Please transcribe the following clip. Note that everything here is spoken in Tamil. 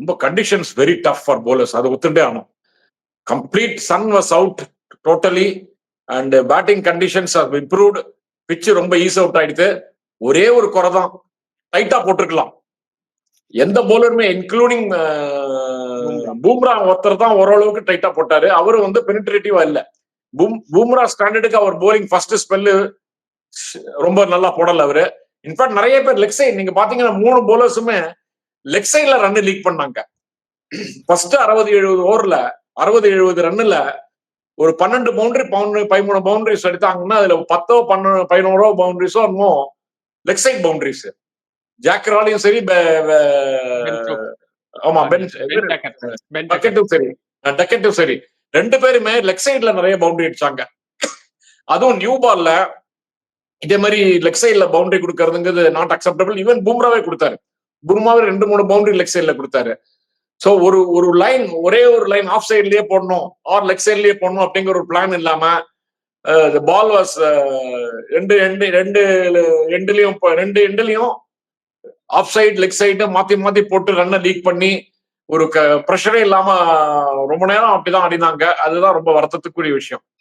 ரொம்ப conditions very tough for bowlers. அதை ஒத்துட்டே ஆகணும். Complete sun was out totally and batting conditions are improved. Pitch ரொம்ப ஈஸ் அவுட் ஆயிடுது. ஒரே ஒரு குறை தான், டைட்டா போட்டிருக்கலாம். எந்த பவுலருமே இன்க்ளூடிங் பூம்ரா ஒருத்தர் தான் ஓரளவுக்கு டைட்டா போட்டாரு. அவரு வந்து பெனிட்ரேட்டிவா இல்ல. பூம்ரா ஸ்டாண்டர்டுக்கு அவர் போலிங் ஃபர்ஸ்ட் ஸ்பெல்லு ரொம்ப நல்லா போடல அவரு. இன்ஃபேக்ட் நிறைய பேர் லெக் சைட் நீங்க பாத்தீங்கன்னா 3 பவுலர்ஸுமே லெக் சைட்ல ரன் லீக் பண்ணாங்க. ஃபர்ஸ்ட் 60-70 ஓவர்ல 60-70 ரன்னுல ஒரு 12 பவுண்டரி 13 பவுண்டரிஸ் எடுத்தாங்கன்னா அதுல 10 11 பவுண்டரிஸோ என்னமோ லெக் சைட் பவுண்டரிஸ். ஜாக்ராலையும் சரி, ஆமா டக்கெட்டும் சரி, 2 பேருமே லெக் சைட்ல நிறைய பவுண்டரி அடிச்சாங்க. அதுவும் நியூ பால்ல இதே மாதிரி லெக் சைட்ல பவுண்டரி கொடுக்கறதுங்கிறது நாட் அக்செப்டபிள். ஈவன் பூம்ராவே கொடுத்தாரு. பூம்ராவே 2-3 பவுண்டரி லெக் சைட்ல கொடுத்தாரு. சோ ஒரு லைன், ஒரே ஒரு லைன் ஆஃப் சைட்லயே போடணும் ஆர் லெக் சைட்லயே போடணும் அப்படிங்கிற ஒரு பிளான் இல்லாம பால் வாஸ் ரெண்டு எண்ட்லயும் ஆஃப் சைடு லெக் சைடு மாத்தி மாத்தி போட்டு ரன்னை லீக் பண்ணி ஒரு ப்ரெஷரே இல்லாம ரொம்ப நேரம் அப்படிதான் ஆடினாங்க. அதுதான் ரொம்ப வருத்தத்துக்குரிய விஷயம்.